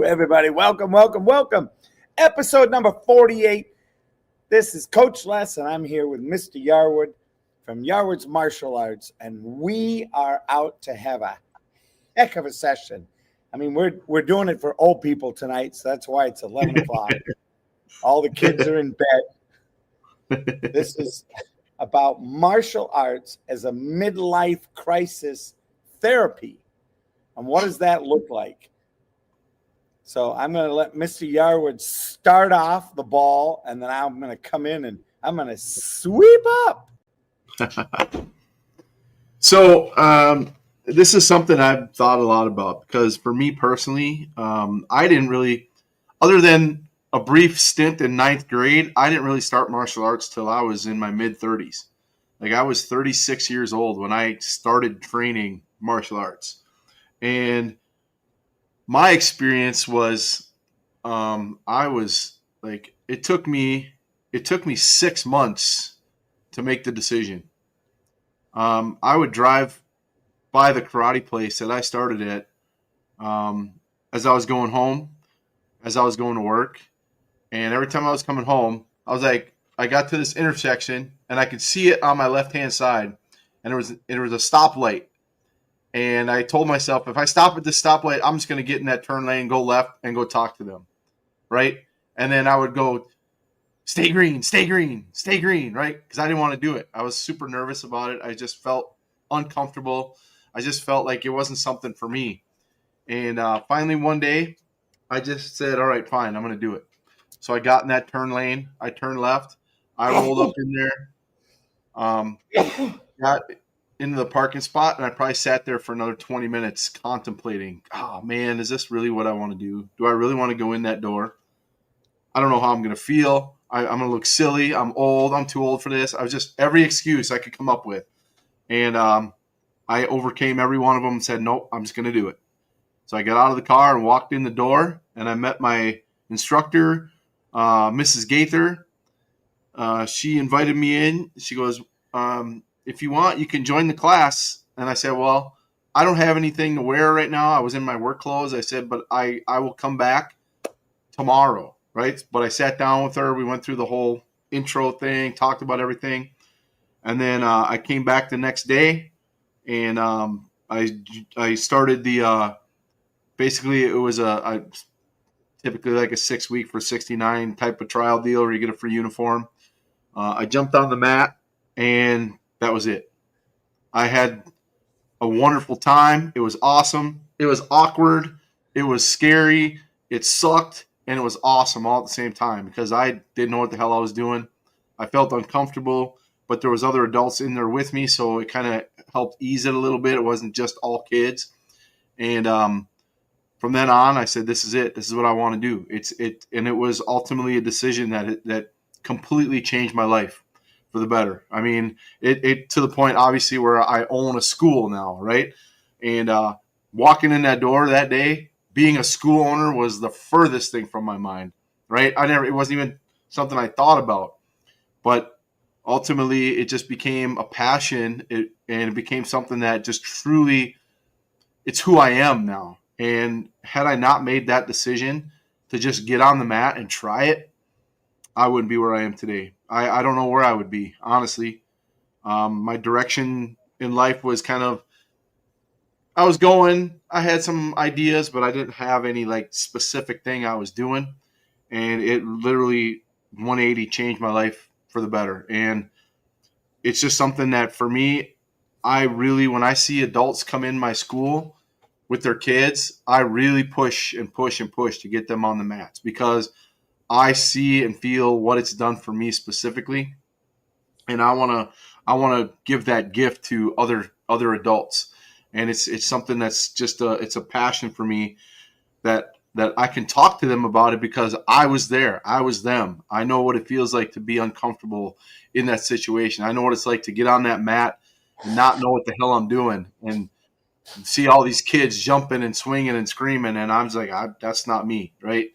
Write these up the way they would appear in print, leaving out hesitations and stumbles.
Everybody, welcome. Episode number 48. This is Coach Les, and I'm here with Mr. Yarwood from Yarwood's Martial Arts, and we are out to have a heck of a session. I mean, we're doing it for old people tonight, so that's why it's 11 o'clock. All the kids are in bed. This is about martial arts as a midlife crisis therapy. And what does that look like? So I'm going to let Mr. Yarwood start off the ball, and then I'm going to come in and I'm going to sweep up. So this is something I've thought a lot about because for me personally, I didn't really, other than a brief stint in ninth grade, I didn't really start martial arts till I was in my mid-30s. Like I was 36 years old when I started training martial arts. And my experience was, I was like, it took me 6 months to make the decision. I would drive by the karate place that I started at, as I was going home, as I was going to work. And every time I was coming home, I was like, I got to this intersection and I could see it on my left-hand side. And it was a stoplight. And I told myself, if I stop at this stoplight, I'm just going to get in that turn lane, go left, and go talk to them, right? And then I would go, stay green, right? Because I didn't want to do it. I was super nervous about it. I just felt uncomfortable. I just felt like it wasn't something for me. And finally one day, I just said, all right, fine, I'm going to do it. So I got in that turn lane. I turned left. I rolled up in there. Got into the parking spot, and I probably sat there for another 20 minutes contemplating, oh man, is this really what I want to do? Do I really want to go in that door? I don't know how I'm going to feel. I'm going to look silly. I'm old. I'm too old for this. I was just every excuse I could come up with. And I overcame every one of them and said, nope, I'm just going to do it. So I got out of the car and walked in the door, and I met my instructor, Mrs. Gaither. She invited me in. She goes, if you want, you can join the class. And I said, well, I don't have anything to wear right now. I was in my work clothes. I said, but I will come back tomorrow, right? But I sat down with her. We went through the whole intro thing, talked about everything. And then I came back the next day, and I started the basically it was typically like a 6-week for $69 type of trial deal where you get a free uniform. I jumped on the mat, and that was it. I had a wonderful time. It was awesome. It was awkward. It was scary. It sucked, and it was awesome all at the same time because I didn't know what the hell I was doing. I felt uncomfortable, but there was other adults in there with me, so it kind of helped ease it a little bit. It wasn't just all kids. And from then on, I said, this is it. This is what I want to do. And it was ultimately a decision that completely changed my life for the better. I mean, it to the point, obviously, where I own a school now, right? And walking in that door that day, being a school owner was the furthest thing from my mind, right? It wasn't even something I thought about. But ultimately, it just became a passion, and it became something that just truly, it's who I am now. And had I not made that decision to just get on the mat and try it, I wouldn't be where I am today. I don't know where I would be, honestly. My direction in life was I had some ideas, but I didn't have any like specific thing I was doing. And it literally 180 changed my life for the better. And it's just something that for me, when I see adults come in my school with their kids, I really push to get them on the mats because I see and feel what it's done for me specifically, and I want to give that gift to other adults, and it's something that's just it's a passion for me that I can talk to them about it because I was there, I was them. I know what it feels like to be uncomfortable in that situation. I know what it's like to get on that mat and not know what the hell I'm doing, and see all these kids jumping and swinging and screaming, and I'm just like, that's not me, right?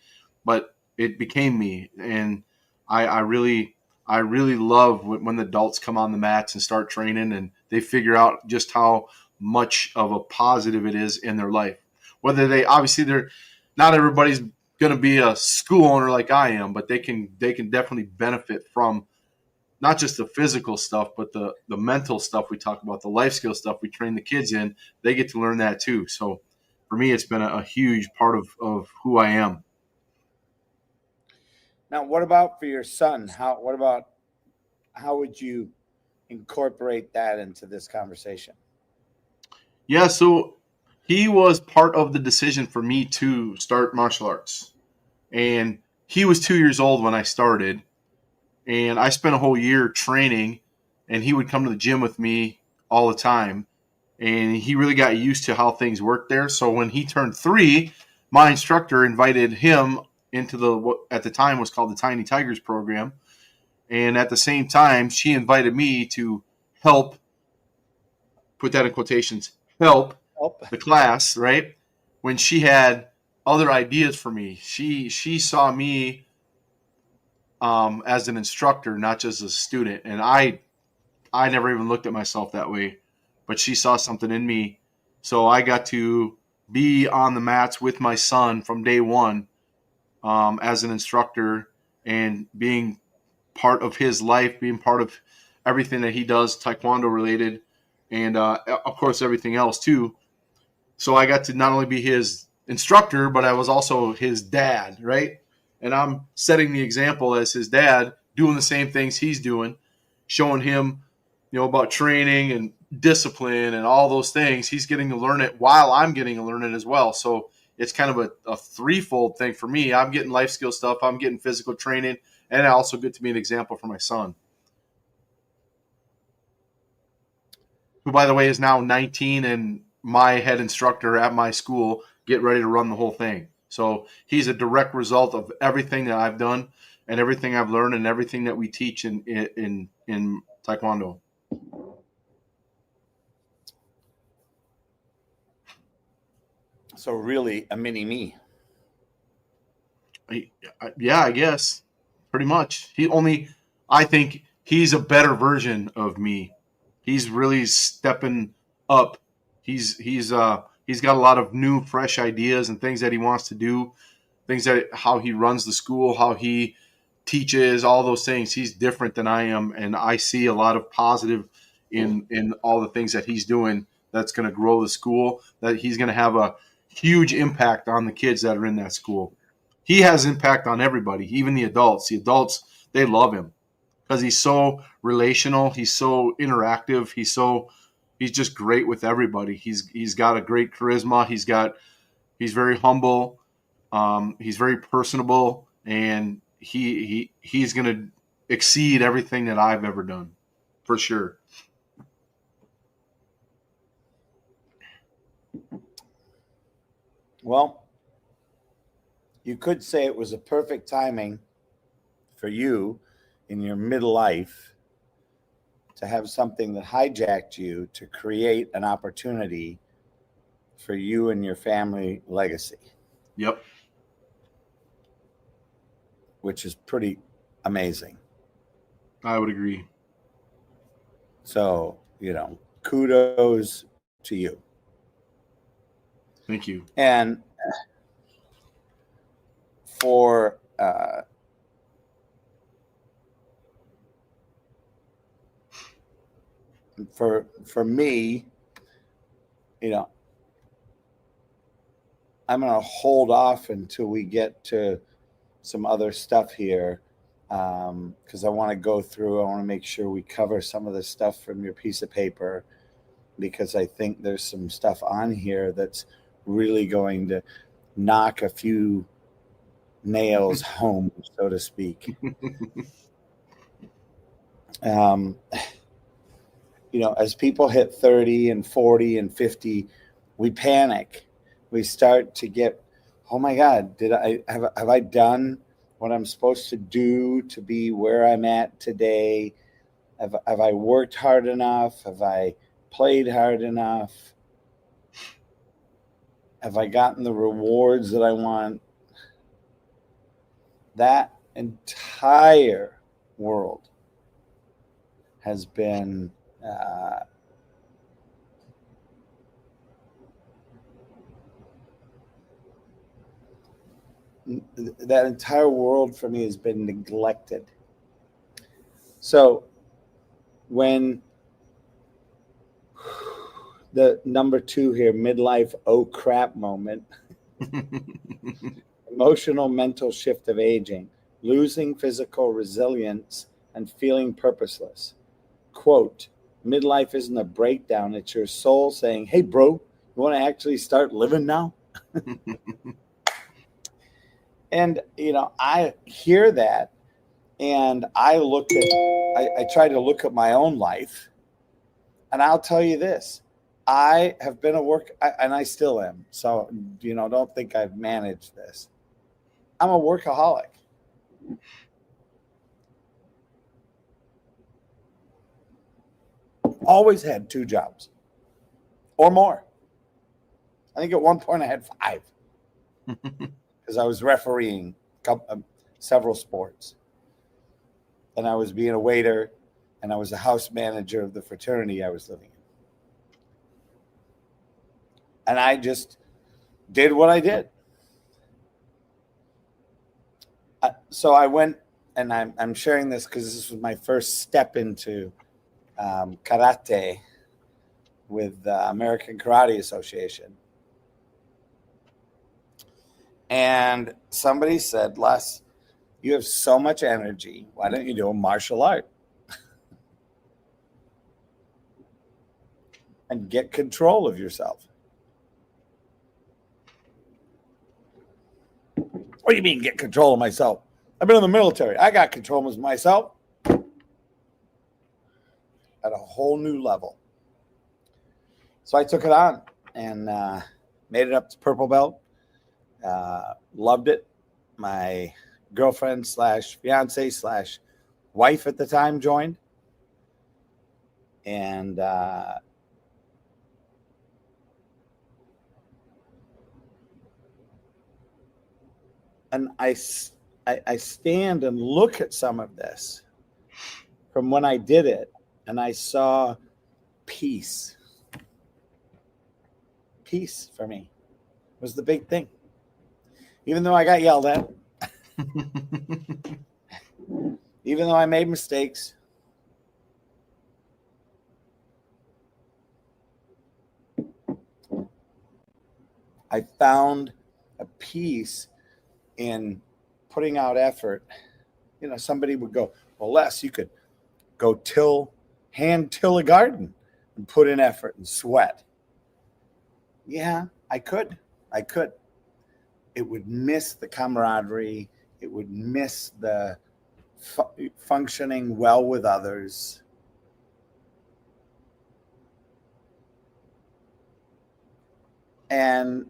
But it became me, and I really love when the adults come on the mats and start training, and they figure out just how much of a positive it is in their life. Whether they're not everybody's going to be a school owner like I am, but they can definitely benefit from not just the physical stuff, but the mental stuff we talk about, the life skill stuff we train the kids in. They get to learn that too. So for me, it's been a huge part of who I am. Now, what about for your son? How would you incorporate that into this conversation? Yeah, so he was part of the decision for me to start martial arts. And he was 2 years old when I started. And I spent a whole year training, and he would come to the gym with me all the time. And he really got used to how things worked there. So when he turned 3, my instructor invited him into what at the time was called the Tiny Tigers program. And at the same time, she invited me to help, put that in quotations, help Oh, the class, right? When she had other ideas for me. She saw me as an instructor, not just a student. And I never even looked at myself that way, but she saw something in me. So I got to be on the mats with my son from day one as an instructor and being part of his life, being part of everything that he does, taekwondo related, and of course everything else too. So I got to not only be his instructor, but I was also his dad, right? And I'm setting the example as his dad, doing the same things he's doing, showing him, about training and discipline and all those things. He's getting to learn it while I'm getting to learn it as well. So it's kind of a threefold thing for me. I'm getting life skill stuff, I'm getting physical training, and I also get to be an example for my son, who, by the way, is now 19 and my head instructor at my school, get ready to run the whole thing. So he's a direct result of everything that I've done and everything I've learned and everything that we teach in Taekwondo. so really a mini me. Yeah, I guess pretty much. I think he's a better version of me. He's really stepping up. He's got a lot of new, fresh ideas and things that he wants to do. Things that how he runs the school, how he teaches, all those things. He's different than I am, and I see a lot of positive in all the things that he's doing. That's going to grow the school. That he's going to have a huge impact on the kids that are in that school. He has impact on everybody, even the adults. The adults, they love him because he's so relational. He's so interactive. He's just great with everybody. He's got a great charisma. He's very humble. He's very personable, and he's going to exceed everything that I've ever done, for sure. Well, you could say it was a perfect timing for you in your midlife to have something that hijacked you to create an opportunity for you and your family legacy, Yep. which is pretty amazing. I would agree. So, kudos to you. Thank you. And for for me, I'm going to hold off until we get to some other stuff here because I want to go through. I want to make sure we cover some of the stuff from your piece of paper because I think there's some stuff on here that's really going to knock a few nails home, so to speak. Um, as people hit 30 and 40 and 50, we panic. We start to get, oh my God, did I have I done what I'm supposed to do to be where I'm at today? Have I worked hard enough? Have I played hard enough? Have I gotten the rewards that I want? That entire world has been that entire world for me has been neglected. So when the number 2 here, midlife oh crap moment, emotional mental shift of aging, losing physical resilience and feeling purposeless. Quote, midlife isn't a breakdown, it's your soul saying, hey bro, you want to actually start living now? And I hear that, and I try to look at my own life, and I'll tell you this. I have been and I still am. So, don't think I've managed this. I'm a workaholic. Always had 2 jobs or more. I think at one point I had 5 because I was refereeing several sports, and I was being a waiter, and I was a house manager of the fraternity I was living in. And I just did what I did. So I went, and I'm sharing this because this was my first step into karate with the American Karate Association. And somebody said, Les, you have so much energy. Why don't you do a martial art and get control of yourself? What do you mean get control of myself? I've been in the military. I got control of myself at a whole new level. So I took it on and made it up to purple belt. Loved it. My girlfriend / fiance / wife at the time joined. And I stand and look at some of this from when I did it, and I saw peace. Peace for me was the big thing. Even though I got yelled at, even though I made mistakes, I found a peace in putting out effort. Somebody would go, well, Les, you could go hand till a garden and put in effort and sweat. Yeah, I could. It would miss the camaraderie. It would miss the functioning well with others. And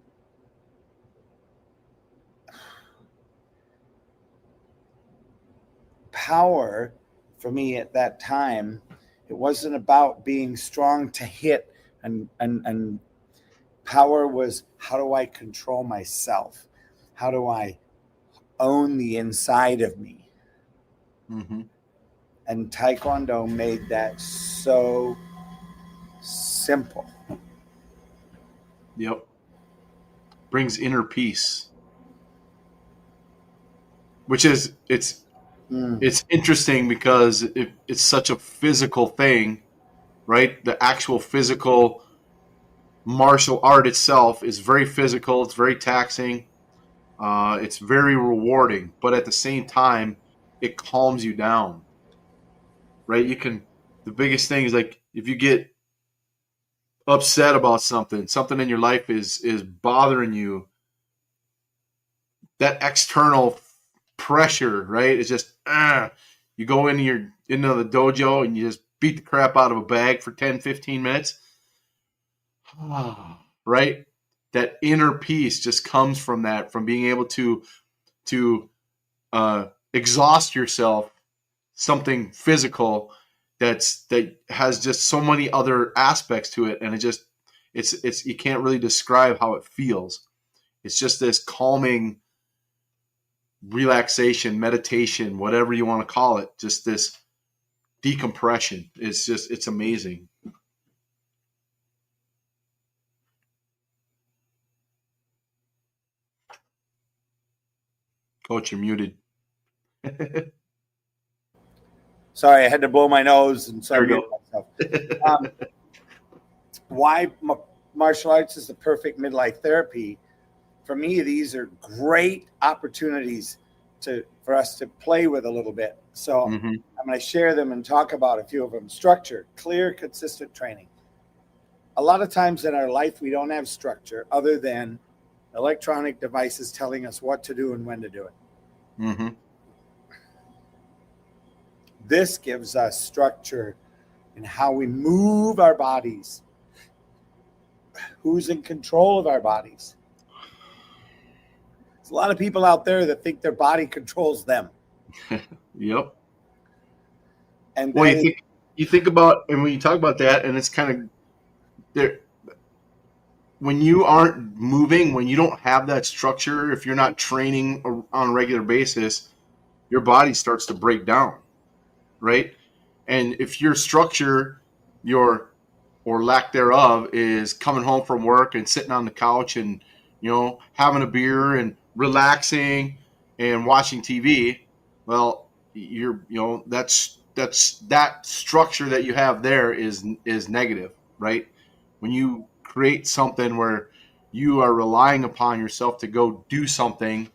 power for me at that time, it wasn't about being strong to hit, and power was, how do I control myself? How do I own the inside of me? Mm-hmm. And Taekwondo made that so simple. Yep. Brings inner peace, which is it's interesting because it's such a physical thing, right? The actual physical martial art itself is very physical. It's very taxing. It's very rewarding, but at the same time, it calms you down, right? The biggest thing is, like, if you get upset about something in your life is bothering you, that external pressure, right? It's just, you go into the dojo and you just beat the crap out of a bag for 10, 15 minutes. Right? That inner peace just comes from that, from being able to exhaust yourself, something physical that has just so many other aspects to it, and it's you can't really describe how it feels. It's just this calming relaxation, meditation, whatever you want to call it, just this decompression. It's amazing. Coach, you're muted. Sorry, I had to blow my nose, and so I There we muted myself. Why martial arts is the perfect midlife therapy? For me, these are great opportunities for us to play with a little bit. So Mm-hmm. I'm going to share them and talk about a few of them. Structure, clear, consistent training. A lot of times in our life, we don't have structure other than electronic devices telling us what to do and when to do it. Mm-hmm. This gives us structure in how we move our bodies. Who's in control of our bodies? There's a lot of people out there that think their body controls them. Yep. And Well, you think about, and when you talk about that, and it's kind of there. When you aren't moving, when you don't have that structure, if you're not training on a regular basis, your body starts to break down, right? And if your structure, your or lack thereof, is coming home from work and sitting on the couch and having a beer and relaxing and watching TV, well, that's that structure that you have there is negative, right? When you create something where you are relying upon yourself to go do something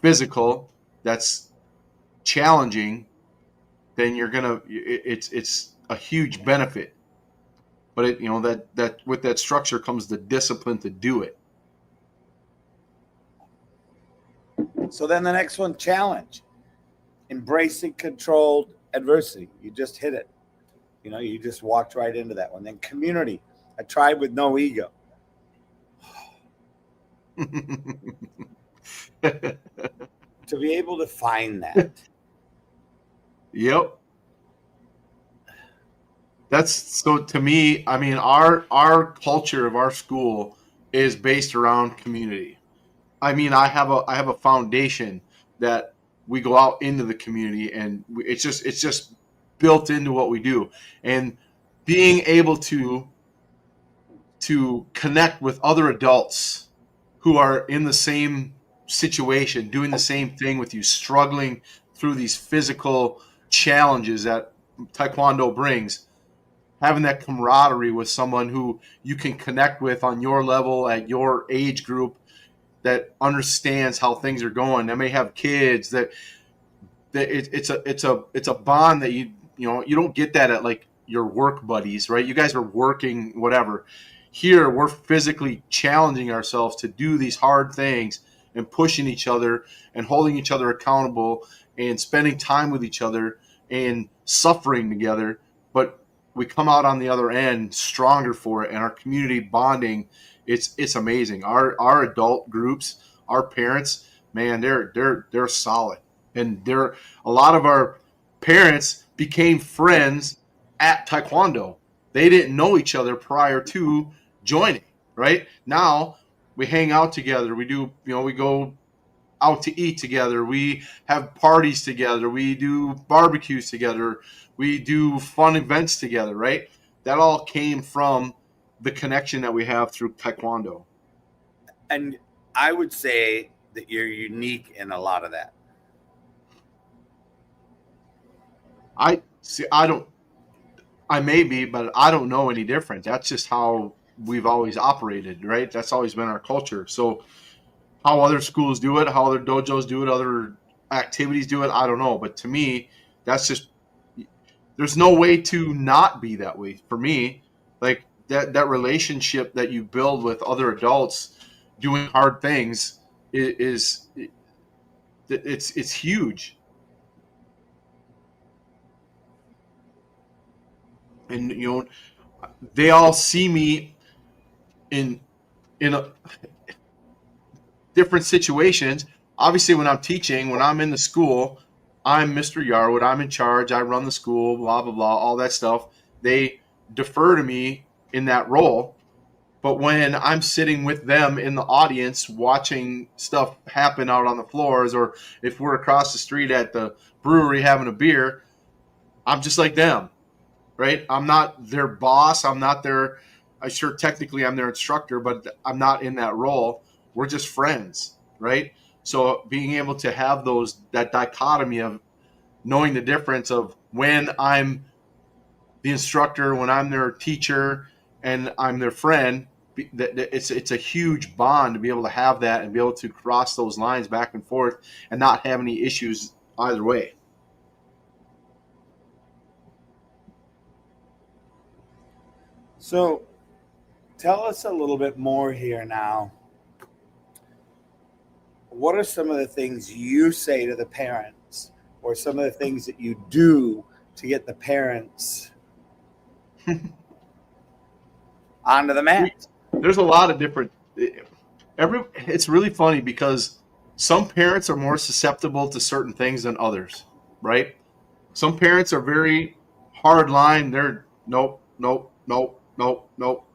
physical that's challenging, then it's a huge benefit. But that with that structure comes the discipline to do it. So then the next one, challenge. Embracing controlled adversity. You just hit it. You just walked right into that one. Then community, a tribe with no ego. To be able to find that. Yep. That's so to me, I mean, our culture of our school is based around community. I mean, I have a foundation that we go out into the community, and it's just built into what we do. And being able to connect with other adults who are in the same situation, doing the same thing with you, struggling through these physical challenges that Taekwondo brings, having that camaraderie with someone who you can connect with on your level at your age group, that understands how things are going. They may have kids. It's a bond that you don't get that at like your work buddies, right? You guys are working whatever. Here we're physically challenging ourselves to do these hard things and pushing each other and holding each other accountable and spending time with each other and suffering together. But we come out on the other end stronger for it, and our community bonding, it's amazing. Our adult groups, our parents, man, they're solid. And a lot of our parents became friends at Taekwondo. They didn't know each other prior to joining, right? Now we hang out together. We do, we go out to eat together. We have parties together. We do barbecues together. We do fun events together, right? That all came from the connection that we have through Taekwondo. And I would say that you're unique in a lot of that. I may be, but I don't know any different. That's just how we've always operated, right? That's always been our culture. So how other schools do it, how other dojos do it, other activities do it, I don't know. But to me, that's just, there's no way to not be that way. For me, like that relationship that you build with other adults doing hard things it's huge. And they all see me in different situations. Obviously, when I'm teaching, when I'm in the school, I'm Mr. Yarwood. I'm in charge. I run the school, blah, blah, blah, all that stuff. They defer to me in that role. But when I'm sitting with them in the audience watching stuff happen out on the floors, or if we're across the street at the brewery having a beer, I'm just like them, right? I'm not their boss. I'm not technically I'm their instructor, but I'm not in that role. We're just friends, right? So being able to have that dichotomy of knowing the difference of when I'm the instructor, when I'm their teacher, and I'm their friend, it's a huge bond to be able to have that and be able to cross those lines back and forth and not have any issues either way. So tell us a little bit more here now. What are some of the things you say to the parents, or some of the things that you do to get the parents onto the mat? There's a lot of different. It's really funny because some parents are more susceptible to certain things than others, right? Some parents are very hard line. They're nope, nope, nope, nope, nope,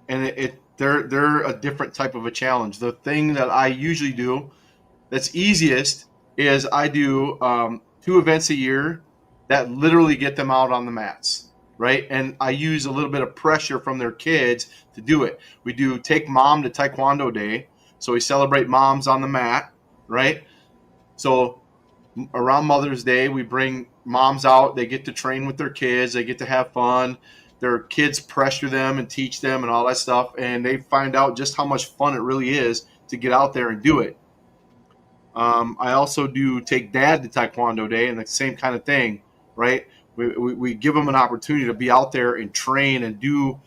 and they're a different type of a challenge. The thing that I usually do that's easiest is I do 2 events a year that literally get them out on the mats, right? And I use a little bit of pressure from their kids to do it. We do Take Mom to Taekwondo Day. So we celebrate moms on the mat, right? So around Mother's Day, we bring moms out. They get to train with their kids. They get to have fun. Their kids pressure them and teach them and all that stuff. And they find out just how much fun it really is to get out there and do it. I also do Take Dad to Taekwondo Day, and the same kind of thing, right? We give them an opportunity to be out there and train and do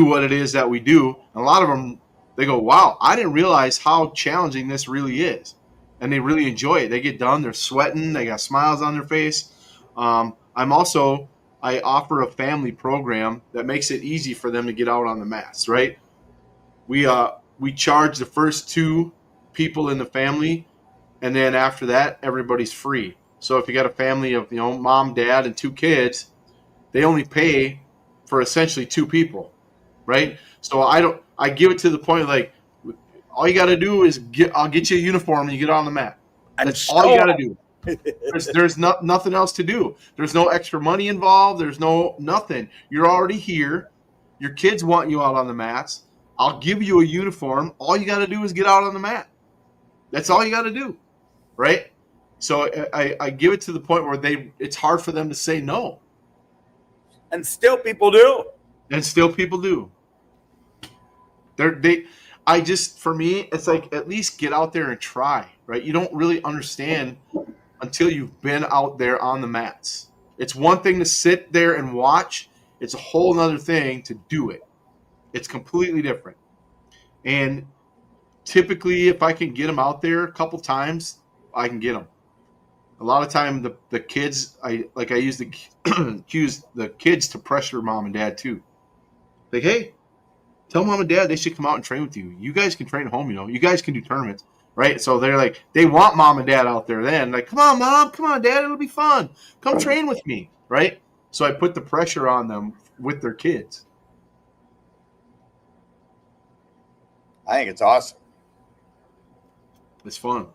what it is that we do. And a lot of them, they go, wow, I didn't realize how challenging this really is. And they really enjoy it. They get done, they're sweating, they got smiles on their face. I offer a family program that makes it easy for them to get out on the mats, right? We charge the first 2 people in the family, and then after that, everybody's free. So if you got a family of, mom, dad, and 2 kids, they only pay for essentially 2 people, right? So I give it to the point of like, all you got to do is I'll get you a uniform and you get on the mat. That's all you got to do. There's nothing else to do. There's no extra money involved. There's nothing. You're already here. Your kids want you out on the mats. I'll give you a uniform. All you got to do is get out on the mat. That's all you got to do, right? So I give it to the point where it's hard for them to say no. And still people do. For me, it's like, at least get out there and try, right? You don't really understand until you've been out there on the mats. It's one thing to sit there and watch. It's a whole other thing to do it. It's completely different. And typically, if I can get them out there a couple times, I can get them. A lot of time, the kids, I use the kids to pressure mom and dad too. Like, hey, tell mom and dad they should come out and train with you. You guys can train at home, you guys can do tournaments, right? So they're like, they want mom and dad out there then. Like, come on, mom, come on, dad, it'll be fun. Come train with me, right? So I put the pressure on them with their kids. I think it's awesome. It's fun.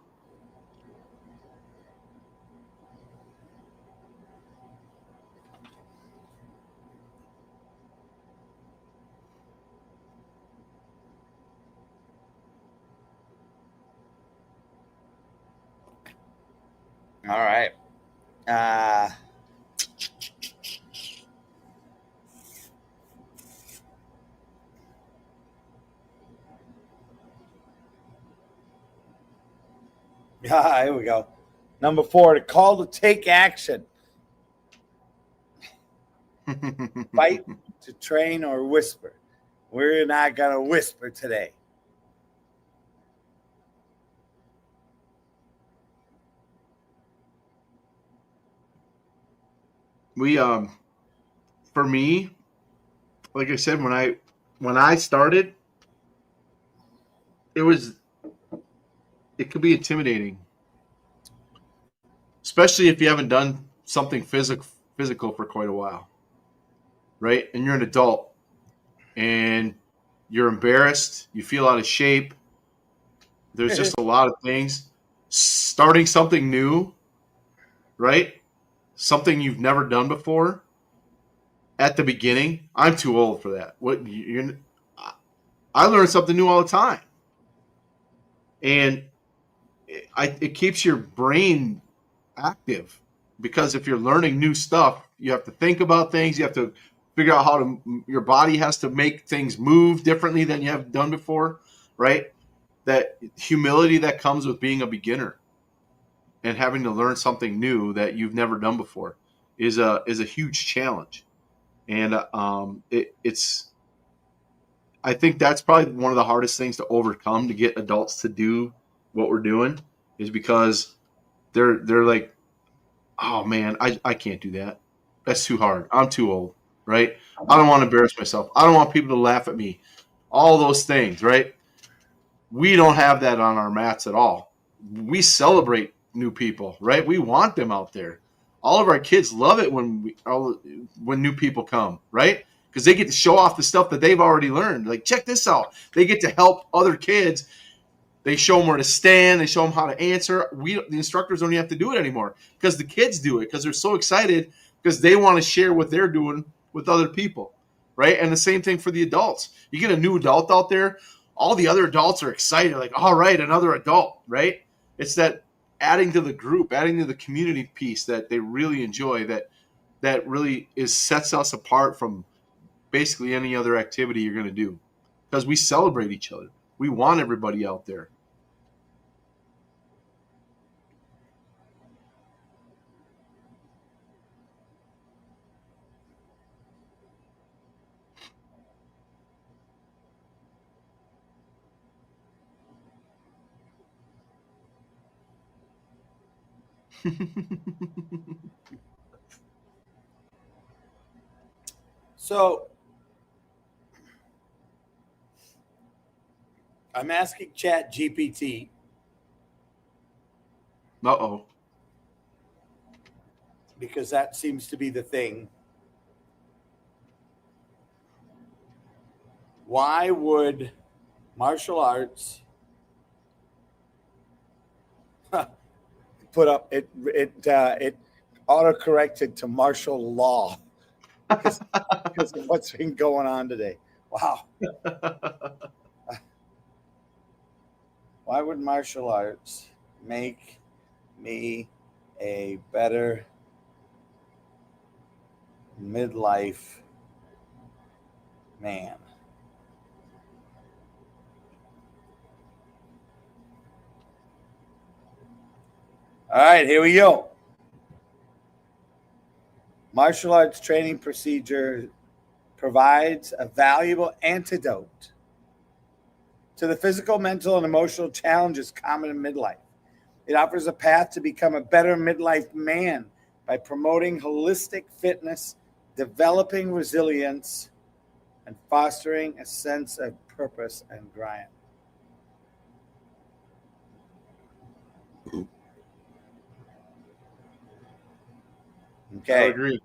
All right. Here we go. Number 4, the call to take action. Fight, to train, or whisper. We're not going to whisper today. For me, like I said, when I started, it could be intimidating, especially if you haven't done something physical for quite a while, right? And you're an adult and you're embarrassed, you feel out of shape. There's just a lot of things. Starting something new, right? Something you've never done before. At the beginning, I'm too old for that. I learn something new all the time. And it keeps your brain active, because if you're learning new stuff, you have to think about things. You have to figure out how to, your body has to make things move differently than you have done before, right? That humility that comes with being a beginner and having to learn something new that you've never done before is a huge challenge. And it's I think that's probably one of the hardest things to overcome, to get adults to do what we're doing, is because they're like, oh man, I can't do that. That's too hard. I'm too old, right? I don't want to embarrass myself. I don't want people to laugh at me. All those things, right? We don't have that on our mats at all. We celebrate new people, right? We want them out there. All of our kids love it when new people come, right? Because they get to show off the stuff that they've already learned. Like, check this out. They get to help other kids. They show them where to stand. They show them how to answer. The instructors don't even have to do it anymore, because the kids do it, because they're so excited, because they want to share what they're doing with other people, right? And the same thing for the adults. You get a new adult out there, all the other adults are excited, like, all right, another adult, right? It's that adding to the group, adding to the community piece that they really enjoy, that really sets us apart from basically any other activity you're going to do, because we celebrate each other. We want everybody out there. So I'm asking Chat GPT. Uh-oh. Because that seems to be the thing. Why would martial arts put up it auto-corrected to martial law because of what's been going on today? Wow. Why would martial arts make me a better midlife man? All right, here we go. Martial arts training procedure provides a valuable antidote to the physical, mental, and emotional challenges common in midlife. It offers a path to become a better midlife man by promoting holistic fitness, developing resilience, and fostering a sense of purpose and grind. Okay. I agree.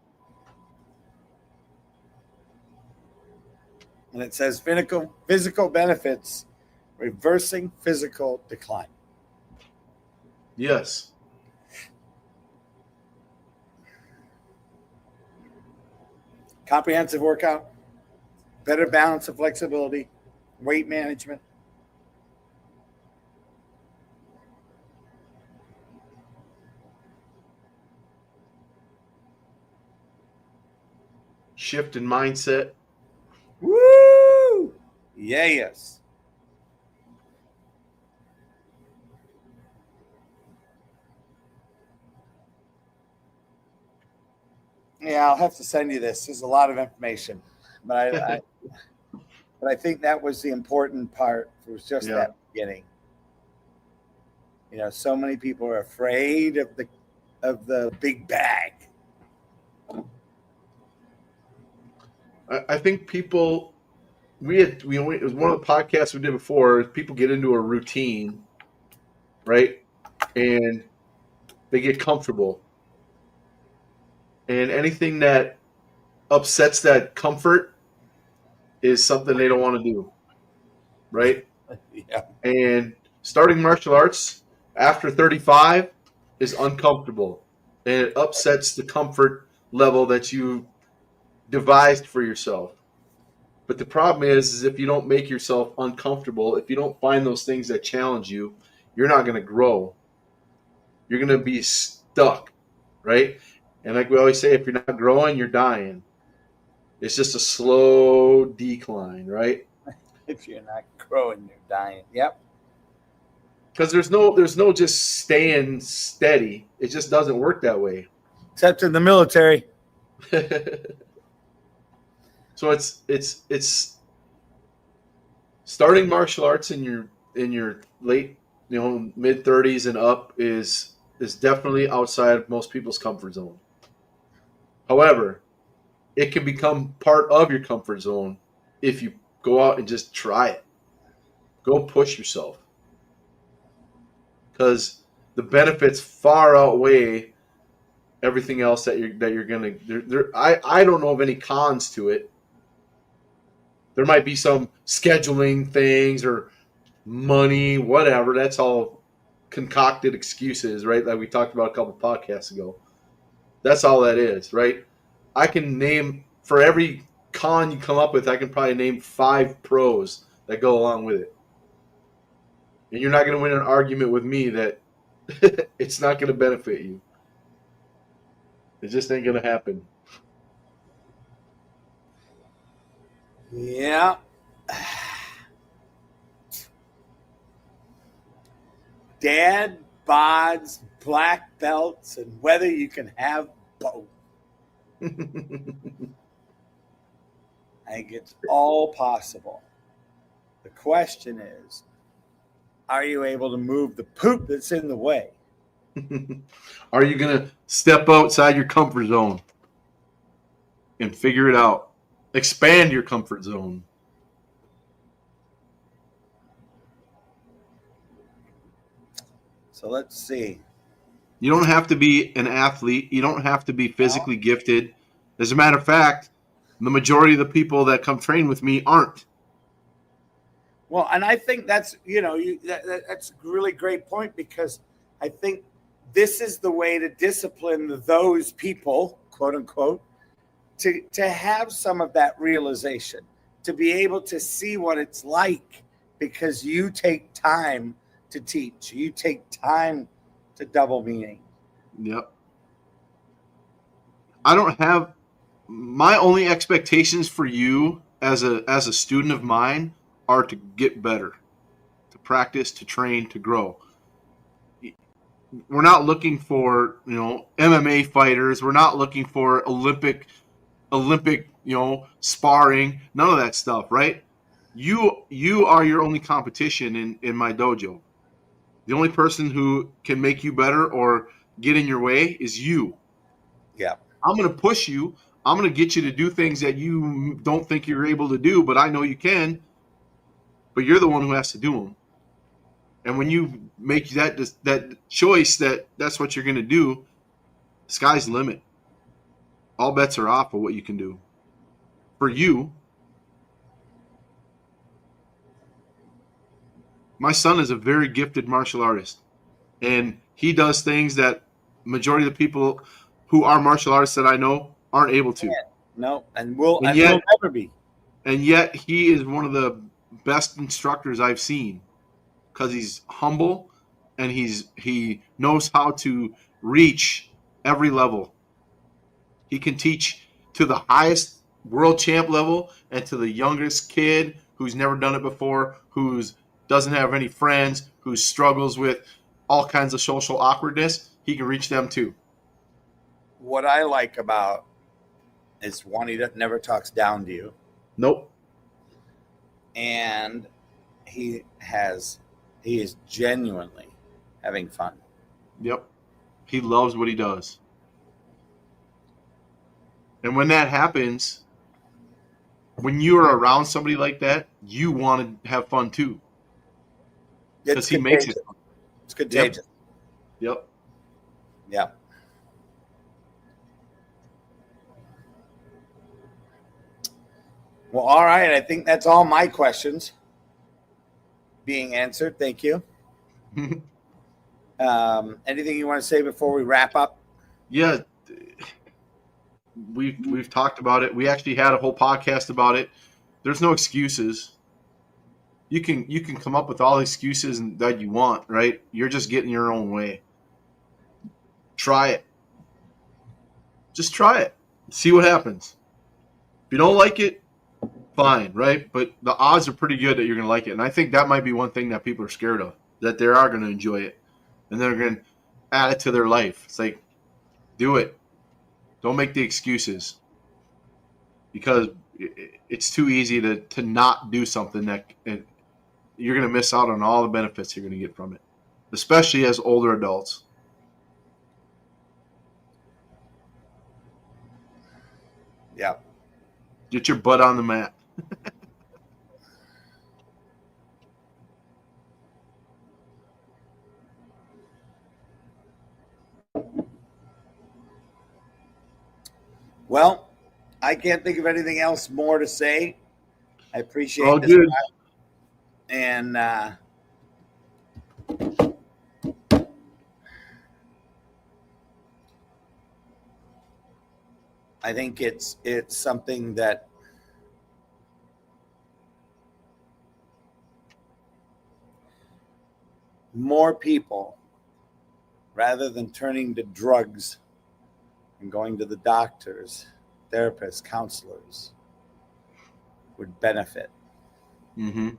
And it says physical benefits, reversing physical decline. Yes. Comprehensive workout, better balance of flexibility, weight management. Shift in mindset. Woo! Yeah, yes. Yeah, I'll have to send you this. There's a lot of information, but I think that was the important part. It was just that beginning. You know, so many people are afraid of the big bag. I think people, it was one of the podcasts we did before. People get into a routine, right? And they get comfortable. And anything that upsets that comfort is something they don't want to do, right? Yeah. And starting martial arts after 35 is uncomfortable, and it upsets the comfort level that you devised for yourself. But the problem is if you don't make yourself uncomfortable, if you don't find those things that challenge you, you're not going to grow. You're going to be stuck, right? And like we always say, if you're not growing, you're dying. It's just a slow decline, right? If you're not growing, you're dying. Yep. Because there's no just staying steady. It just doesn't work that way. Except in the military. So it's starting martial arts in your late, mid 30s and up is definitely outside of most people's comfort zone. However, it can become part of your comfort zone if you go out and just try it. Go push yourself. Because the benefits far outweigh everything else that you're gonna. I don't know of any cons to it. There might be some scheduling things or money, whatever. That's all concocted excuses, right? Like we talked about a couple podcasts ago. That's all that is, right? I can name, for every con you come up with, I can probably name 5 pros that go along with it. And you're not going to win an argument with me that it's not going to benefit you. It just ain't going to happen. Yeah. Dad, bods, black belts, and whether you can have both. I think it's all possible. The question is, are you able to move the poop that's in the way? Are you going to step outside your comfort zone and figure it out? Expand your comfort zone. So let's see. You don't have to be an athlete. You don't have to be physically gifted. As a matter of fact, the majority of the people that come train with me aren't. Well, and I think that's, that's a really great point, because I think this is the way to discipline those people, quote unquote, to have some of that realization, to be able to see what it's like, because you take time to teach. You take time to double meaning. Yep. I don't have, my only expectations for you as a student of mine are to get better, to practice, to train, to grow. We're not looking for, MMA fighters. We're not looking for Olympic, sparring, none of that stuff, right? You are your only competition in my dojo. The only person who can make you better or get in your way is you. Yeah. I'm going to push you. I'm going to get you to do things that you don't think you're able to do, but I know you can. But you're the one who has to do them. And when you make that choice that's what you're going to do, the sky's the limit. All bets are off of what you can do. For you, my son is a very gifted martial artist. And he does things that majority of the people who are martial artists that I know aren't able to. No, and will never be. And yet he is one of the best instructors I've seen, because he's humble and he knows how to reach every level. He can teach to the highest world champ level and to the youngest kid who's never done it before, who doesn't have any friends, who struggles with all kinds of social awkwardness. He can reach them too. What I like about is, one, he never talks down to you. Nope. And he is genuinely having fun. Yep. He loves what he does. And when that happens, when you are around somebody like that, you want to have fun too. Because he makes it. It's contagious. Yep. Yeah. Well, all right. I think that's all my questions being answered. Thank you. Anything you want to say before we wrap up? Yeah. We've talked about it. We actually had a whole podcast about it. There's no excuses. You can come up with all the excuses that you want, right? You're just getting your own way. Try it. Just try it. See what happens. If you don't like it, fine, right? But the odds are pretty good that you're going to like it. And I think that might be one thing that people are scared of, that they are going to enjoy it. And they're going to add it to their life. It's like, do it. Don't make the excuses. Because it's too easy to not do something that you're going to miss out on all the benefits you're going to get from it, especially as older adults. Yeah. Get your butt on the mat. Well, I can't think of anything else more to say. I appreciate Oh, this. good. And I think it's something that more people, rather than turning to drugs and going to the doctors, therapists, counselors, would benefit. Mm-hmm.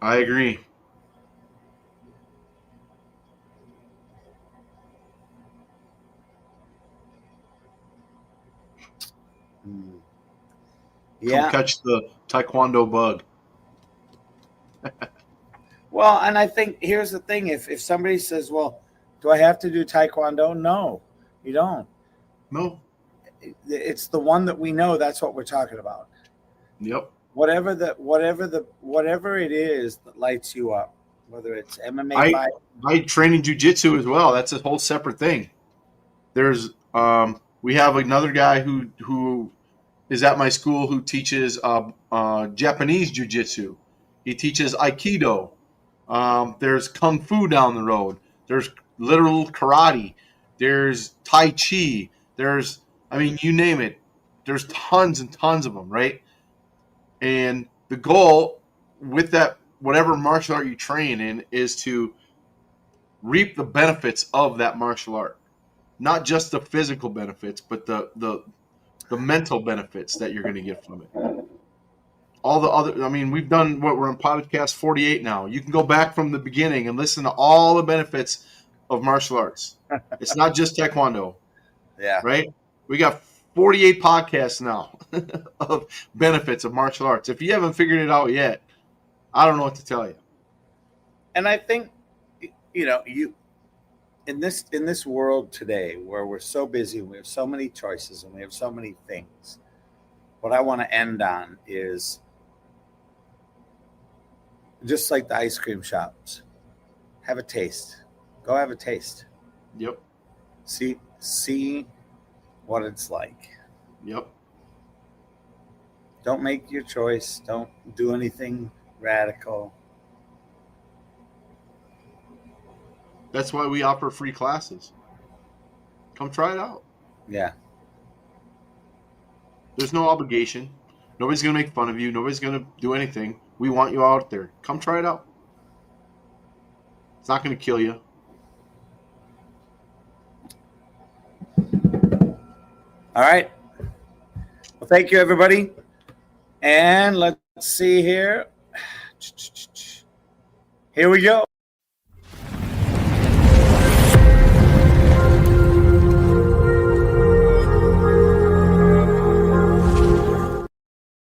I agree. Yeah. Come catch the Taekwondo bug. Well, and I think here's the thing. If somebody says, well, do I have to do Taekwondo? No, you don't. No. It's the one that we know. That's what we're talking about. Yep. Whatever it is that lights you up, whether it's MMA fight. I train in jiu-jitsu as well. That's a whole separate thing. There's we have another guy who is at my school who teaches Japanese jiu-jitsu. He teaches Aikido. There's Kung Fu down the road. There's literal karate. There's Tai Chi. You name it. There's tons and tons of them, right? And the goal with that, whatever martial art you train in, is to reap the benefits of that martial art. Not just the physical benefits, but the mental benefits that you're going to get from it. All the other, we've done we're on podcast 48 now. You can go back from the beginning and listen to all the benefits of martial arts. It's not just Taekwondo. Yeah. Right? We got 48 podcasts now of benefits of martial arts. If you haven't figured it out yet, I don't know what to tell you. And I think, you in this world today where we're so busy, we have so many choices and we have so many things. What I want to end on is just like the ice cream shops. Have a taste. Go have a taste. Yep. See what it's like. Yep. Don't make your choice. Don't do anything radical. That's why we offer free classes. Come try it out. Yeah. There's no obligation. Nobody's going to make fun of you. Nobody's going to do anything. We want you out there. Come try it out. It's not going to kill you. All right. Well, thank you, everybody. And let's see here. Here we go.